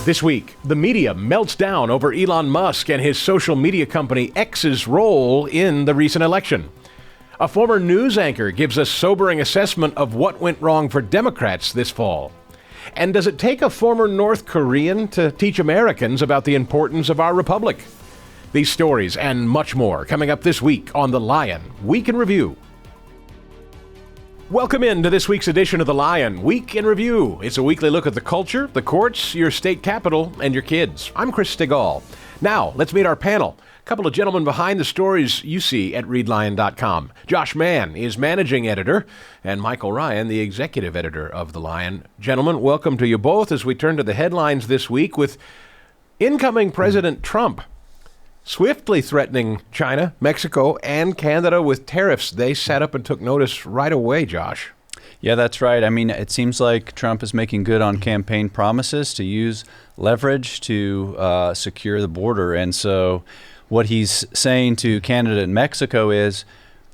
This week, the media melts down over Elon Musk and his social media company X's role in the recent election. A former news anchor gives a sobering assessment of what went wrong for Democrats this fall. And does it take a former North Korean to teach Americans about the importance of our republic? These stories and much more coming up this week on The Lion Week in Review. Welcome in to this week's edition of The Lion Week in Review. It's a weekly look at the culture, the courts, your state capital, and your kids. I'm Chris Stigall. Now, let's meet our panel. A couple of gentlemen behind the stories you see at readlion.com. Josh Mann is managing editor, and Michael Ryan, the executive editor of The Lion. Gentlemen, welcome to you both as we turn to the headlines this week with incoming President Trump swiftly threatening China, Mexico, and Canada with tariffs. They sat up and took notice right away, Josh. Yeah, that's right. I mean, it seems like Trump is making good on campaign promises to use leverage to secure the border. And so what he's saying to Canada and Mexico is,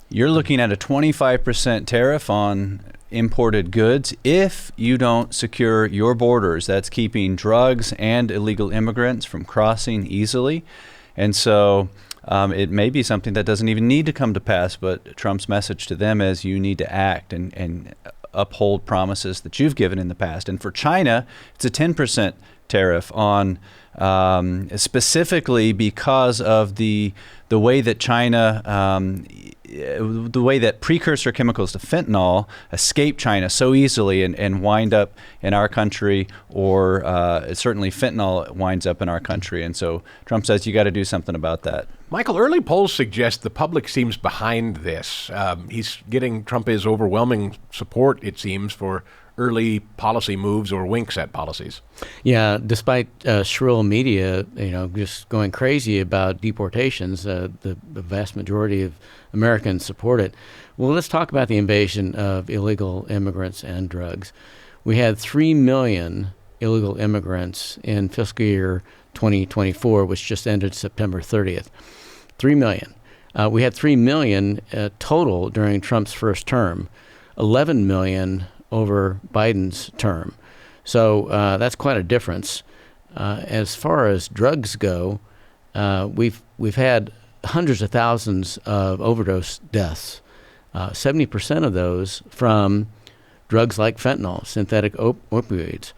you're looking at a 25% tariff on imported goods if you don't secure your borders. That's keeping drugs and illegal immigrants from crossing easily. And so it may be something that doesn't even need to come to pass, but Trump's message to them is you need to act and uphold promises that you've given in the past. And for China, it's a 10% tariff on specifically because of the way that China, the way that precursor chemicals to fentanyl escape China so easily and wind up in our country, or certainly fentanyl winds up in our country. And so Trump says you got to do something about that. Michael, early polls suggest the public seems behind this. Trump is overwhelming support, it seems, for early policy moves or winks at policies. Yeah, despite shrill media, just going crazy about deportations, the vast majority of Americans support it. Well, let's talk about the invasion of illegal immigrants and drugs. We had 3 million illegal immigrants in fiscal year 2024, which just ended September 30th. 3 million. We had 3 million total during Trump's first term, 11 million over Biden's term. So that's quite a difference. As far as drugs go, we've had hundreds of thousands of overdose deaths, 70% of those from drugs like fentanyl, synthetic opioids.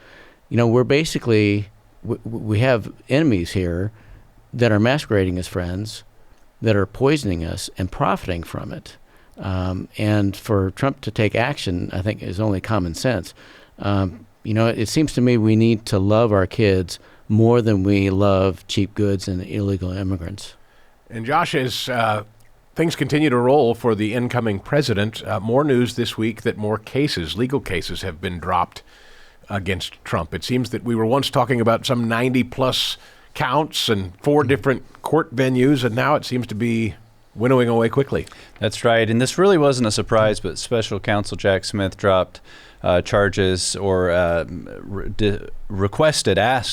We're basically, we have enemies here that are masquerading as friends, that are poisoning us and profiting from it. And for Trump to take action, I think, is only common sense. It seems to me we need to love our kids more than we love cheap goods and illegal immigrants. And Josh, as things continue to roll for the incoming president, more news this week that more cases, legal cases, have been dropped against Trump. It seems that we were once talking about some 90-plus counts and 4 different court venues, and now it seems to be winnowing away quickly. That's right. And this really wasn't a surprise, but special counsel Jack Smith dropped charges or asked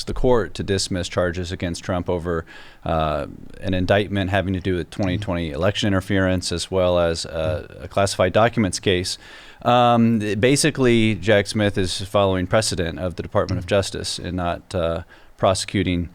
the court to dismiss charges against Trump over an indictment having to do with 2020 election interference, as well as a classified documents case. Basically, Jack Smith is following precedent of the Department of Justice and not prosecuting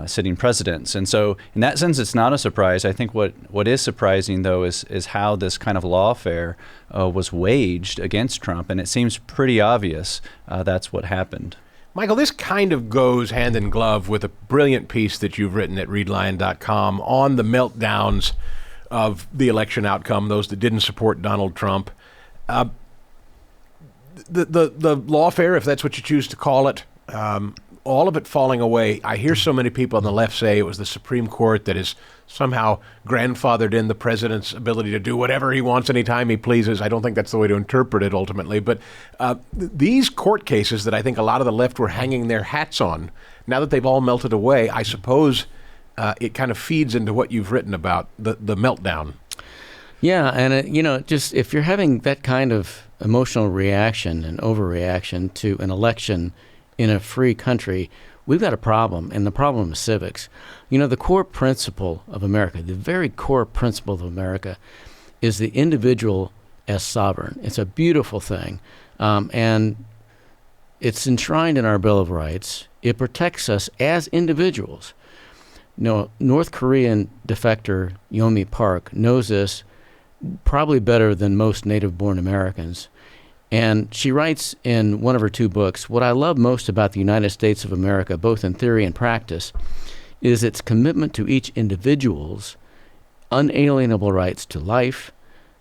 sitting presidents. And so in that sense, it's not a surprise. I think what is surprising, though, is how this kind of lawfare was waged against Trump. And it seems pretty obvious that's what happened. Michael, this kind of goes hand in glove with a brilliant piece that you've written at readlion.com on the meltdowns of the election outcome, those that didn't support Donald Trump. The lawfare, if that's what you choose to call it, all of it falling away. I hear so many people on the left say it was the Supreme Court that has somehow grandfathered in the president's ability to do whatever he wants anytime he pleases. I don't think that's the way to interpret it ultimately. But these court cases that I think a lot of the left were hanging their hats on, now that they've all melted away, I suppose it kind of feeds into what you've written about the meltdown. Yeah, and just if you're having that kind of emotional reaction and overreaction to an election in a free country, we've got a problem, and the problem is civics. The core principle of America, the very core principle of America, is the individual as sovereign. It's a beautiful thing. And it's enshrined in our Bill of Rights. It protects us as individuals. North Korean defector Yeonmi Park knows this probably better than most native-born Americans. And she writes in one of her 2 books, what I love most about the United States of America, both in theory and practice, is its commitment to each individual's unalienable rights to life,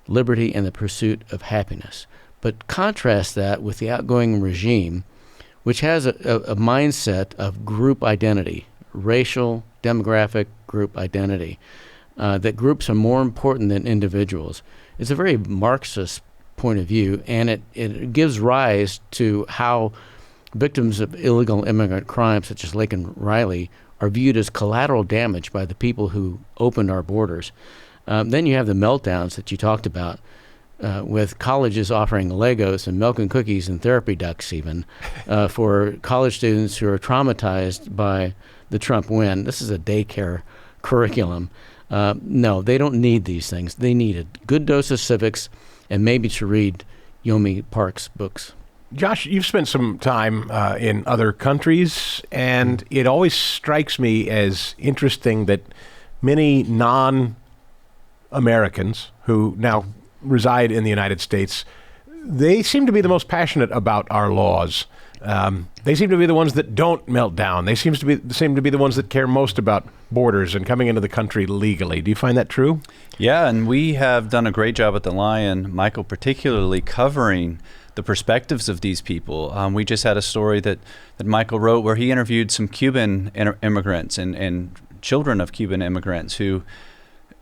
liberty, and the pursuit of happiness. But contrast that with the outgoing regime, which has a mindset of group identity, racial, demographic group identity, that groups are more important than individuals. It's a very Marxist point of view, and it gives rise to how victims of illegal immigrant crimes, such as Laken Riley, are viewed as collateral damage by the people who opened our borders. Then you have the meltdowns that you talked about, with colleges offering Legos and milk and cookies and therapy ducks even for college students who are traumatized by the Trump win. This is a daycare curriculum. No, they don't need these things. They need a good dose of civics and maybe to read Yeonmi Park's books. Josh, you've spent some time in other countries, and it always strikes me as interesting that many non-Americans who now reside in the United States, they seem to be the most passionate about our laws. They seem to be the ones that don't melt down. They seem to be the ones that care most about borders and coming into the country legally. Do you find that true? Yeah, and we have done a great job at the Lion, Michael, particularly covering the perspectives of these people. We just had a story that Michael wrote where he interviewed some Cuban immigrants and children of Cuban immigrants who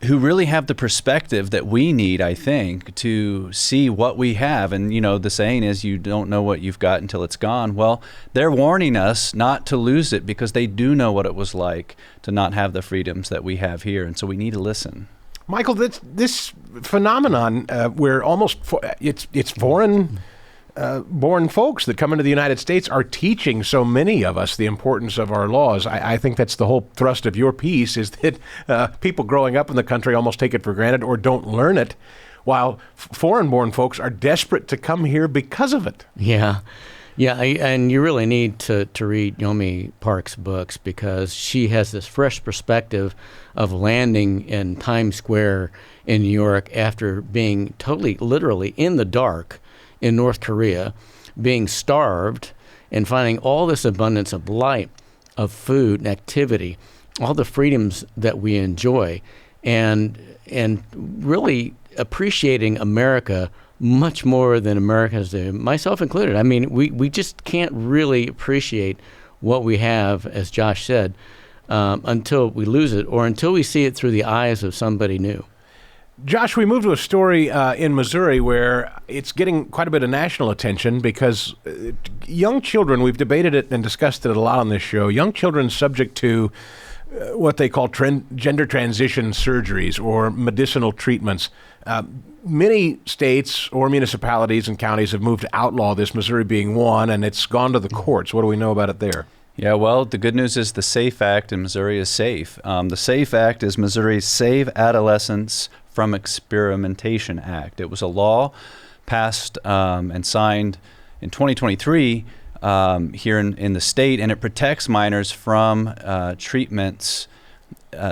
really have the perspective that we need, I think, to see what we have. And, the saying is you don't know what you've got until it's gone. Well, they're warning us not to lose it because they do know what it was like to not have the freedoms that we have here. And so we need to listen. Michael, this phenomenon where almost it's foreign born folks that come into the United States are teaching so many of us the importance of our laws. I think that's the whole thrust of your piece, is that people growing up in the country almost take it for granted or don't learn it, while foreign-born folks are desperate to come here because of it. Yeah, and you really need to read Yeonmi Park's books because she has this fresh perspective of landing in Times Square in New York after being totally, literally in the dark in North Korea, being starved and finding all this abundance of light, of food and activity, all the freedoms that we enjoy, and really appreciating America much more than Americans do, myself included. I mean, we just can't really appreciate what we have, as Josh said, until we lose it or until we see it through the eyes of somebody new. Josh, we moved to a story in Missouri where it's getting quite a bit of national attention because young children, we've debated it and discussed it a lot on this show, young children subject to what they call gender transition surgeries or medicinal treatments. Many states or municipalities and counties have moved to outlaw this, Missouri being one, and it's gone to the courts. What do we know about it there? Yeah, well, the good news is the SAFE Act in Missouri is safe. The SAFE Act is Missouri's Save Adolescents from Experimentation Act. It was a law passed and signed in 2023 here in the state, and it protects minors from treatments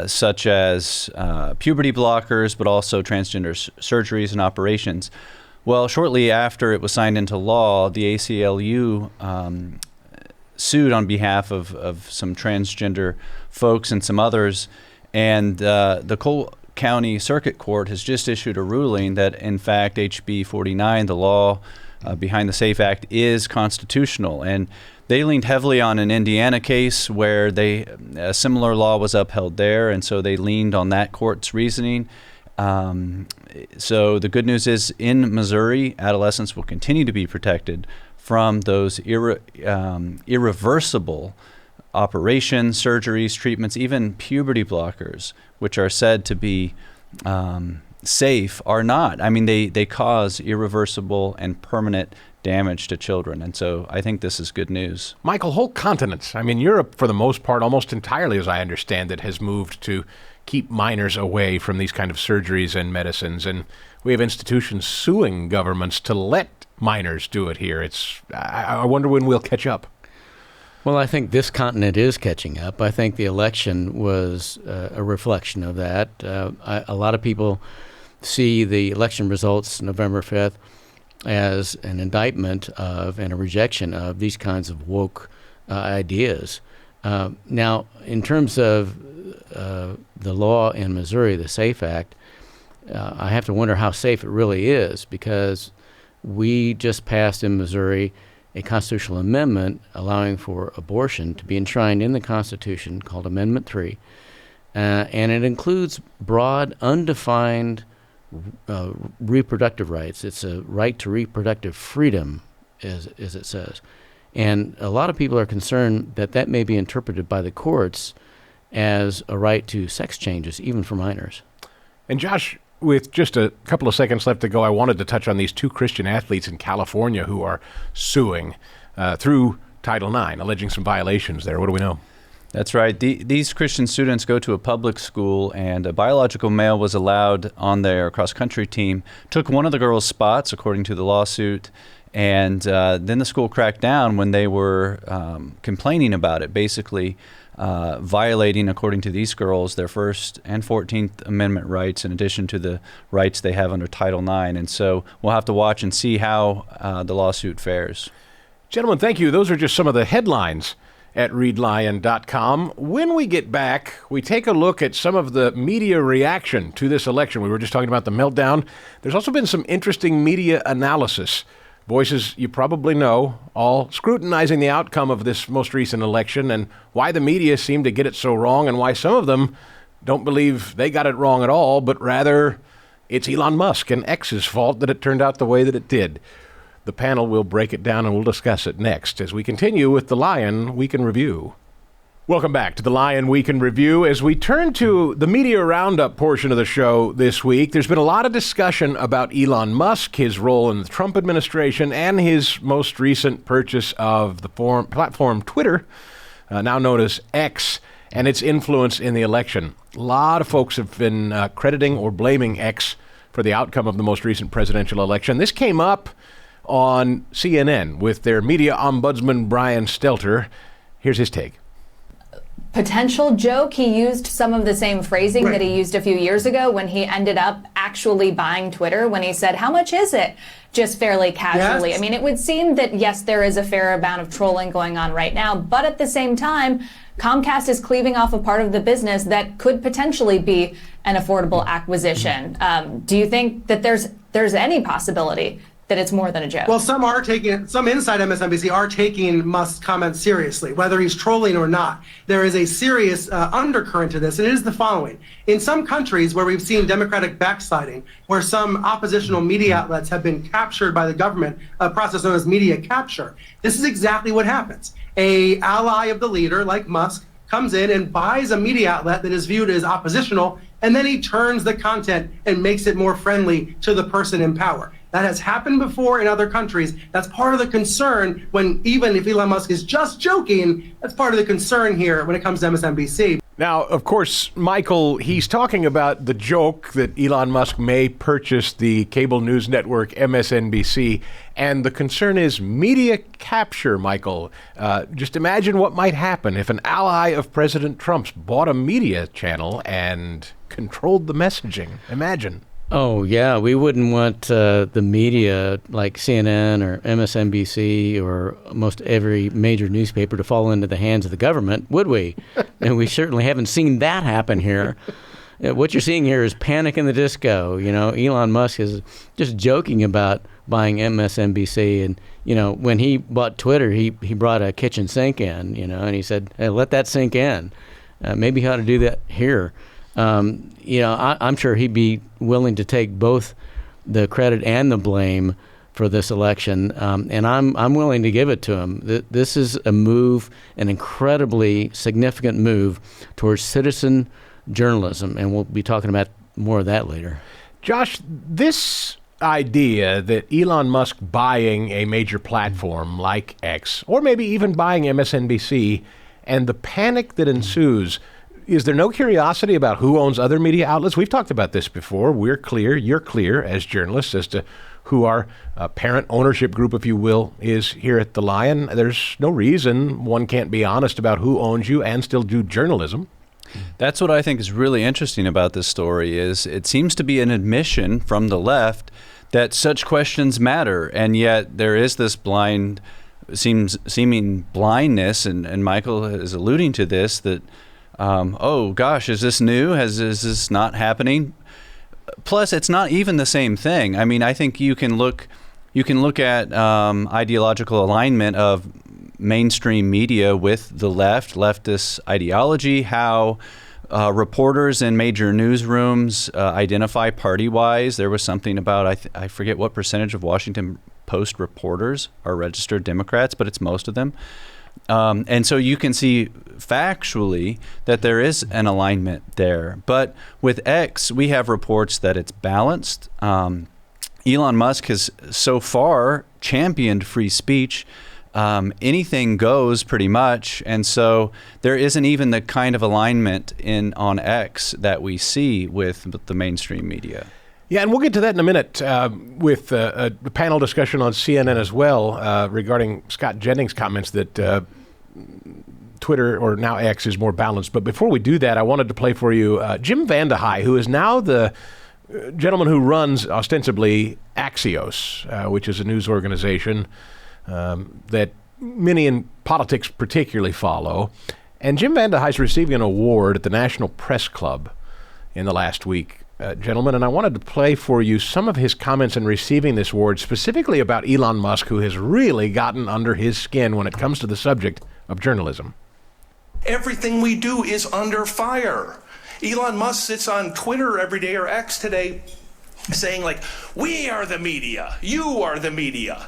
such as puberty blockers, but also transgender surgeries and operations. Well, shortly after it was signed into law, the ACLU sued on behalf of some transgender folks and some others, and the Cole County Circuit Court has just issued a ruling that, in fact, HB 49, the law behind the SAFE Act, is constitutional. And they leaned heavily on an Indiana case where a similar law was upheld there, and so they leaned on that court's reasoning. So the good news is, in Missouri, adolescents will continue to be protected from those irreversible operations, surgeries, treatments, even puberty blockers, which are said to be safe, are not. I mean, they cause irreversible and permanent damage to children. And so I think this is good news. Michael, whole continents, I mean, Europe, for the most part, almost entirely, as I understand it, has moved to keep minors away from these kind of surgeries and medicines. And we have institutions suing governments to let minors do it here. I wonder when we'll catch up. Well, I think this continent is catching up. I think the election was a reflection of that. A lot of people see the election results November 5th as an indictment of and a rejection of these kinds of woke ideas. Now, in terms of the law in Missouri, the SAFE Act, I have to wonder how safe it really is, because we just passed in Missouri a constitutional amendment allowing for abortion to be enshrined in the Constitution called Amendment 3. And it includes broad, undefined reproductive rights. It's a right to reproductive freedom, as it says. And a lot of people are concerned that that may be interpreted by the courts as a right to sex changes, even for minors. And Josh, with just a couple of seconds left to go, I wanted to touch on these two Christian athletes in California who are suing through Title IX, alleging some violations there. What do we know? That's right. These Christian students go to a public school, and a biological male was allowed on their cross-country team, took one of the girls' spots, according to the lawsuit, and then the school cracked down when they were complaining about it, basically violating, according to these girls, their First and 14th Amendment rights, in addition to the rights they have under Title IX. And so we'll have to watch and see how the lawsuit fares. Gentlemen, thank you. Those are just some of the headlines at readlion.com. When we get back, we take a look at some of the media reaction to this election. We were just talking about the meltdown. There's also been some interesting media analysis. Voices you probably know, all scrutinizing the outcome of this most recent election and why the media seem to get it so wrong, and why some of them don't believe they got it wrong at all, but rather it's Elon Musk and X's fault that it turned out the way that it did. The panel will break it down, and we'll discuss it next as we continue with the Lion Week in Review. Welcome back to the Lion Week in Review. As we turn to the media roundup portion of the show this week, there's been a lot of discussion about Elon Musk, his role in the Trump administration, and his most recent purchase of the platform Twitter, now known as X, and its influence in the election. A lot of folks have been crediting or blaming X for the outcome of the most recent presidential election. This came up on CNN with their media ombudsman, Brian Stelter. Here's his take. Potential joke. He used some of the same phrasing that he used a few years ago when he ended up actually buying Twitter, when he said, "How much is it?" just fairly casually. Yes. I mean, it would seem that, yes, there is a fair amount of trolling going on right now, but at the same time, Comcast is cleaving off a part of the business that could potentially be an affordable acquisition. Do you think that there's any possibility that it's more than a joke? Well, some inside MSNBC are taking Musk's comments seriously, whether he's trolling or not. There is a serious undercurrent to this, and it is the following. In some countries where we've seen democratic backsliding, where some oppositional media outlets have been captured by the government, a process known as media capture, this is exactly what happens. A ally of the leader, like Musk, comes in and buys a media outlet that is viewed as oppositional, and then he turns the content and makes it more friendly to the person in power. That has happened before in other countries. That's part of the concern when, even if Elon Musk is just joking, that's part of the concern here when it comes to MSNBC. Now, of course, Michael, he's talking about the joke that Elon Musk may purchase the cable news network MSNBC, and the concern is media capture, Michael. Just imagine what might happen if an ally of President Trump's bought a media channel and controlled the messaging. Imagine. Oh, yeah. We wouldn't want the media like CNN or MSNBC or most every major newspaper to fall into the hands of the government, would we? And we certainly haven't seen that happen here. What you're seeing here is panic in the disco. You know, Elon Musk is just joking about buying MSNBC. And, you know, when he bought Twitter, he brought a kitchen sink in, you know, and he said, hey, let that sink in. Maybe he ought to do that here. You know, I'm sure he'd be willing to take both the credit and the blame for this election, and I'm willing to give it to him. This is a move, an incredibly significant move towards citizen journalism, and we'll be talking about more of that later. Josh, this idea that Elon Musk buying a major platform like X, or maybe even buying MSNBC, and the panic that ensues, is there no curiosity about who owns other media outlets? We've talked about this before. We're clear, you're clear as journalists as to who our parent ownership group, if you will, is here at the Lion. There's no reason one can't be honest about who owns you and still do journalism. That's what I think is really interesting about this story is it seems to be an admission from the left that such questions matter, and yet there is this seeming blindness, and Michael is alluding to this, that, oh gosh, is this new? Is this not happening? Plus, it's not even the same thing. I mean, I think you can look at ideological alignment of mainstream media with the leftist ideology, how reporters in major newsrooms identify party-wise. There was something about, I forget what percentage of Washington Post reporters are registered Democrats, but it's most of them. And so you can see factually that there is an alignment there. But with X, we have reports that it's balanced. Elon Musk has so far championed free speech. Anything goes pretty much, and so there isn't even the kind of alignment on X that we see with the mainstream media. Yeah, and we'll get to that in a minute with a panel discussion on CNN as well regarding Scott Jennings' comments that Twitter, or now X, is more balanced. But before we do that, I wanted to play for you Jim Vandehei, who is now the gentleman who runs, ostensibly, Axios, which is a news organization that many in politics particularly follow. And Jim Vandehei is receiving an award at the National Press Club in the last week, gentlemen, and I wanted to play for you some of his comments in receiving this award, specifically about Elon Musk, who has really gotten under his skin when it comes to the subject of journalism. Everything we do is under fire. Elon Musk sits on Twitter every day, or X today, saying like, we are the media, you are the media.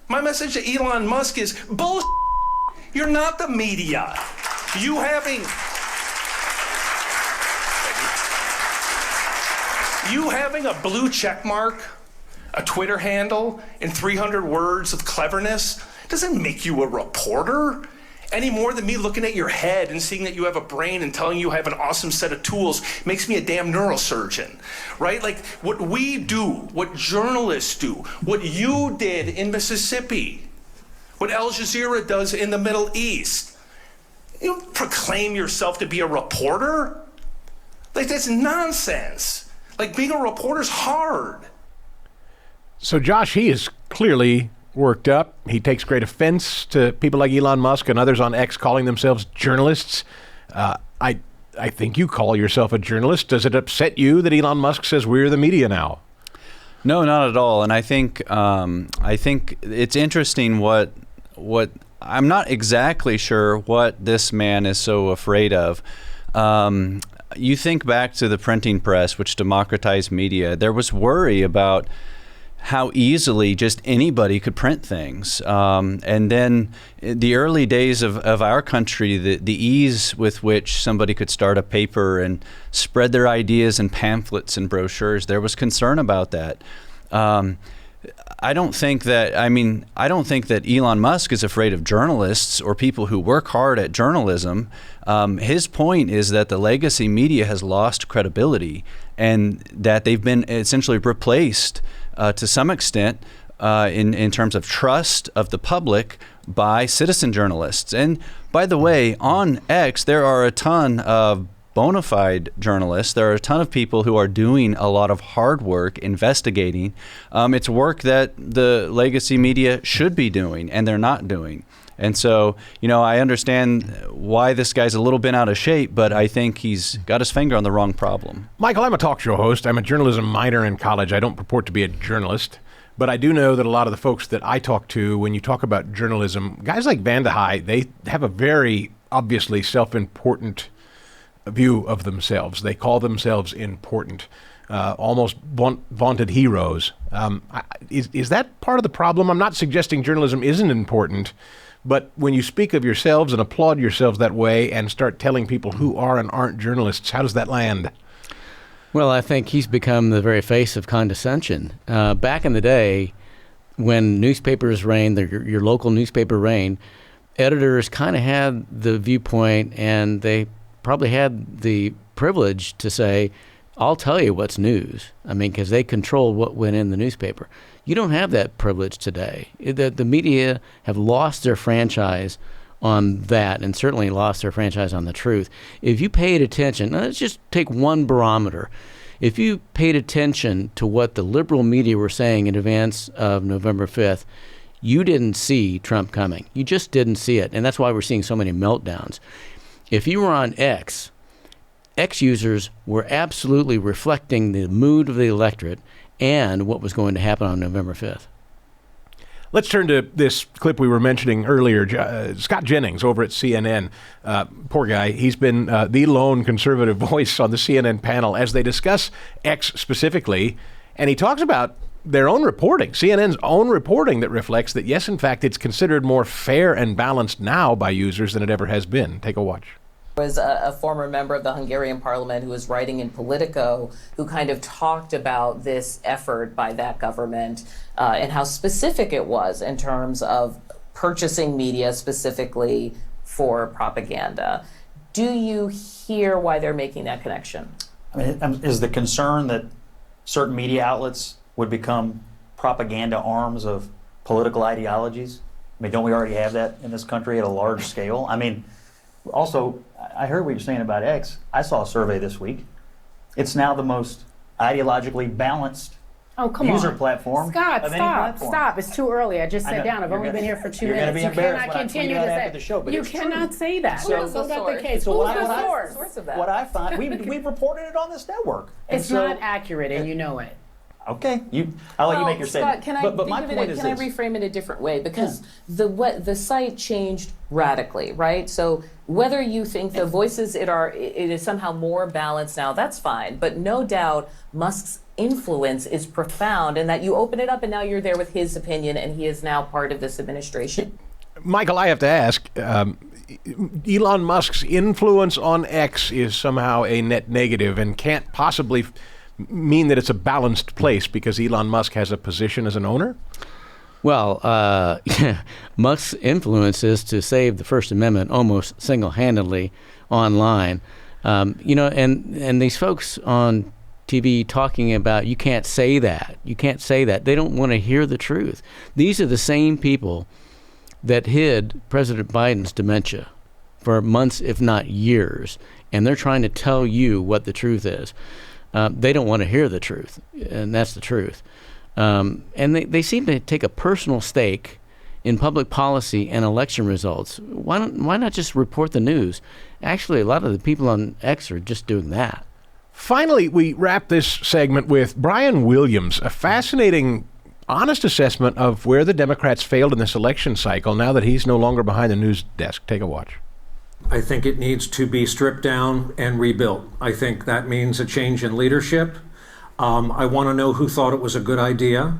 My message to Elon Musk is, bullshit. You're not the media. You having a blue check mark, a Twitter handle, and 300 words of cleverness doesn't make you a reporter any more than me looking at your head and seeing that you have a brain and telling you I have an awesome set of tools makes me a damn neurosurgeon, right? Like what we do, what journalists do, what you did in Mississippi, what Al Jazeera does in the Middle East. You don't proclaim yourself to be a reporter. Like that's nonsense. Like being a reporter's hard. So Josh, he is clearly worked up. He takes great offense to people like Elon Musk and others on X calling themselves journalists. I think you call yourself a journalist. Does it upset you that Elon Musk says we're the media now? No, not at all. And I think it's interesting what I'm not exactly sure what this man is so afraid of. You think back to the printing press, which democratized media. There was worry about how easily just anybody could print things. And then the early days of our country, the ease with which somebody could start a paper and spread their ideas in pamphlets and brochures, there was concern about that. I don't think that Elon Musk is afraid of journalists or people who work hard at journalism. His point is that the legacy media has lost credibility and that they've been essentially replaced to some extent in terms of trust of the public by citizen journalists. And by the way, on X, there are a ton of bona fide journalists. There are a ton of people who are doing a lot of hard work investigating. It's work that the legacy media should be doing, and they're not doing. And so, I understand why this guy's a little bit out of shape, but I think he's got his finger on the wrong problem. Michael, I'm a talk show host. I'm a journalism minor in college. I don't purport to be a journalist, but I do know that a lot of the folks that I talk to, when you talk about journalism, guys like Vandehei, they have a very obviously self-important view of themselves. They call themselves important, almost vaunted heroes. Is that part of the problem? I'm not suggesting journalism isn't important, but when you speak of yourselves and applaud yourselves that way and start telling people who are and aren't journalists, how does that land? Well, I think he's become the very face of condescension. Back in the day, when newspapers reigned, your local newspaper reigned, editors kind of had the viewpoint, and they probably had the privilege to say, I'll tell you what's news. I mean, because they control what went in the newspaper. You don't have that privilege today. The media have lost their franchise on that, and certainly lost their franchise on the truth. If you paid attention, now let's just take one barometer. If you paid attention to what the liberal media were saying in advance of November 5th, you didn't see Trump coming. You just didn't see it, and that's why we're seeing so many meltdowns. If you were on X users were absolutely reflecting the mood of the electorate and what was going to happen on November 5th. Let's turn to this clip we were mentioning earlier. Scott Jennings over at CNN. Poor guy. He's been the lone conservative voice on the CNN panel as they discuss X specifically. And he talks about their own reporting, CNN's own reporting, that reflects that, yes, in fact, it's considered more fair and balanced now by users than it ever has been. Take a watch. Was a former member of the Hungarian parliament who was writing in Politico, who kind of talked about this effort by that government and how specific it was in terms of purchasing media specifically for propaganda. Do you hear why they're making that connection? I mean, is the concern that certain media outlets would become propaganda arms of political ideologies? I mean, don't we already have that in this country at a large scale? I mean, also, I heard what you're saying about X. I saw a survey this week. It's now the most ideologically balanced user platform. Scott, stop. It's too early. I just sat down. I've only been here for 2 minutes. You cannot continue to say. You cannot say that. That's not the case. Who's the source of that? What I find, we've reported it on this network. It's not accurate, and you know it. Okay, I'll let you make your statement. Can I reframe it a different way? Because the site changed radically, right? So whether you think the voices it is somehow more balanced now, that's fine. But no doubt Musk's influence is profound, and that you open it up and now you're there with his opinion, and he is now part of this administration. Michael, I have to ask, Elon Musk's influence on X is somehow a net negative and can't possibly mean that it's a balanced place because Elon Musk has a position as an owner? Well, Musk's influence is to save the First Amendment almost single-handedly online. And these folks on TV talking about you can't say that. You can't say that. They don't want to hear the truth. These are the same people that hid President Biden's dementia for months, if not years, and they're trying to tell you what the truth is. They don't want to hear the truth, and that's the truth. And they seem to take a personal stake in public policy and election results. Why not just report the news? Actually, a lot of the people on X are just doing that. Finally, we wrap this segment with Brian Williams, a fascinating, honest assessment of where the Democrats failed in this election cycle now that he's no longer behind the news desk. Take a watch. I think it needs to be stripped down and rebuilt. I think that means a change in leadership. I want to know who thought it was a good idea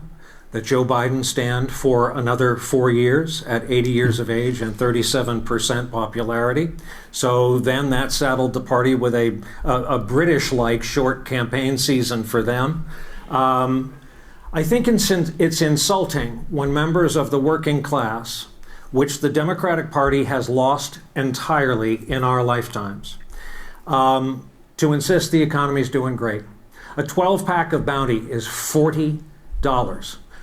that Joe Biden stand for another 4 years at 80 years of age and 37% popularity. So then that saddled the party with a British-like short campaign season for them. I think it's insulting when members of the working class, which the Democratic Party has lost entirely in our lifetimes, to insist the economy's doing great. A 12-pack of Bounty is $40.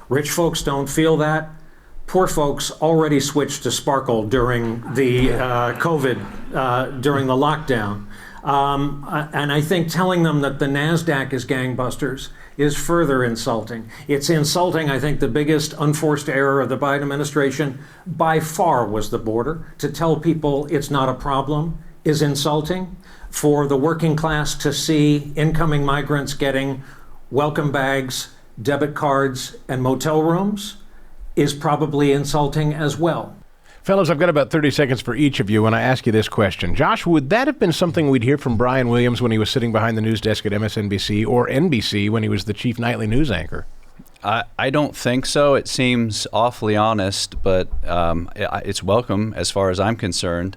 Rich folks don't feel that. Poor folks already switched to Sparkle during the during the lockdown. And I think telling them that the NASDAQ is gangbusters is further insulting. It's insulting. I think the biggest unforced error of the Biden administration by far was the border. To tell people it's not a problem is insulting. For the working class to see incoming migrants getting welcome bags, debit cards, and motel rooms is probably insulting as well. Fellas, I've got about 30 seconds for each of you when I ask you this question. Josh, would that have been something we'd hear from Brian Williams when he was sitting behind the news desk at MSNBC or NBC when he was the chief nightly news anchor? I don't think so. It seems awfully honest, but it's welcome as far as I'm concerned.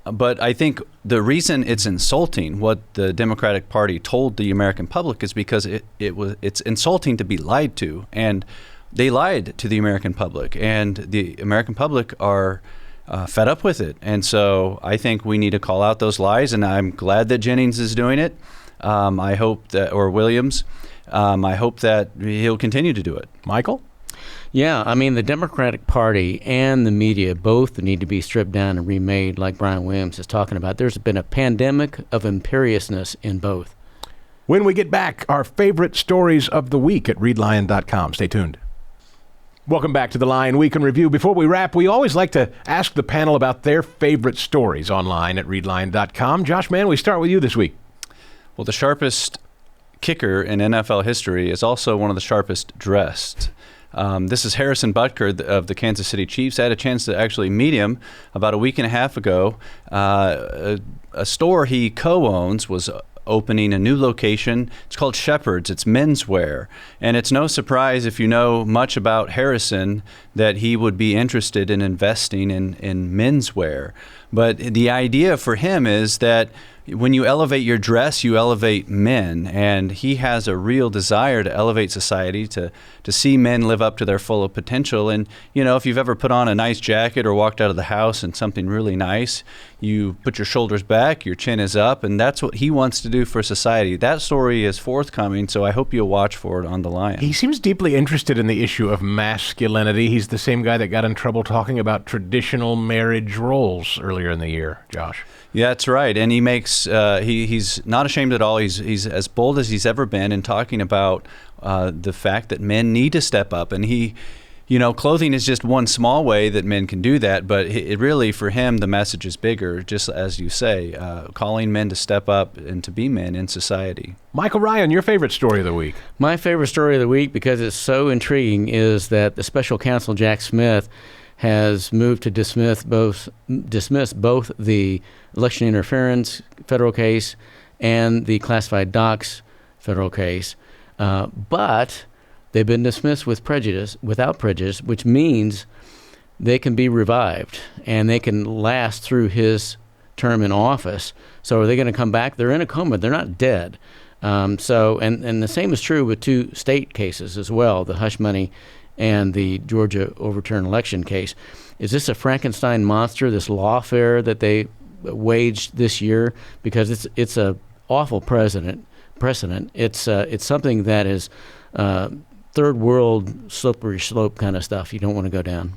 But I think the reason it's insulting what the Democratic Party told the American public is because it's insulting to be lied to, and they lied to the American public, and the American public are fed up with it. And so I think we need to call out those lies, and I'm glad that Jennings is doing it. I hope that, or Williams, I hope that he'll continue to do it. Michael? Yeah, I mean, the Democratic Party and the media both need to be stripped down and remade, like Brian Williams is talking about. There's been a pandemic of imperiousness in both. When we get back, our favorite stories of the week at readlion.com. Stay tuned. Welcome back to the Lion Week in Review. Before we wrap, we always like to ask the panel about their favorite stories online at readlion.com. Josh Mann, we start with you this week. Well, the sharpest kicker in NFL history is also one of the sharpest dressed. This is Harrison Butker of the Kansas City Chiefs. I had a chance to actually meet him about a week and a half ago. A store he co-owns was opening a new location. It's called Shepherd's. It's menswear. And it's no surprise, if you know much about Harrison, that he would be interested in investing in menswear. But the idea for him is that when you elevate your dress, you elevate men. And he has a real desire to elevate society, to see men live up to their full potential. And, you know, if you've ever put on a nice jacket or walked out of the house in something really nice, you put your shoulders back, your chin is up, and that's what he wants to do for society. That story is forthcoming, so I hope you'll watch for it on The Lion. He seems deeply interested in the issue of masculinity. He's the same guy that got in trouble talking about traditional marriage roles earlier in the year, Josh. Yeah, that's right. And he makes, he's not ashamed at all. He's as bold as he's ever been in talking about the fact that men need to step up. And he, you know, clothing is just one small way that men can do that. But it really, for him, the message is bigger, just as you say, calling men to step up and to be men in society. Michael Ryan, your favorite story of the week. My favorite story of the week, because it's so intriguing, is that the special counsel, Jack Smith, has moved to dismiss both the election interference federal case and the classified docs federal case. But they've been dismissed without prejudice, which means they can be revived and they can last through his term in office. So are they going to come back? They're in a coma. They're not dead. And the same is true with two state cases as well, the hush money and the Georgia overturned election case. Is this a Frankenstein monster, this lawfare that they waged this year? Because it's a awful precedent. It's something that is third world slippery slope kind of stuff you don't want to go down.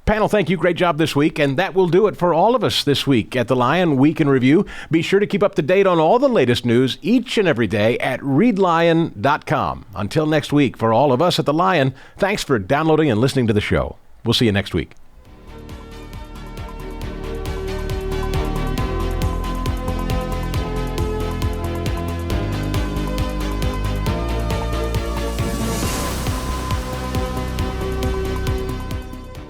Panel, thank you. Great job this week. And that will do it for all of us this week at the Lion Week in Review. Be sure to keep up to date on all the latest news each and every day at readlion.com. Until next week, for all of us at the Lion, thanks for downloading and listening to the show. We'll see you next week.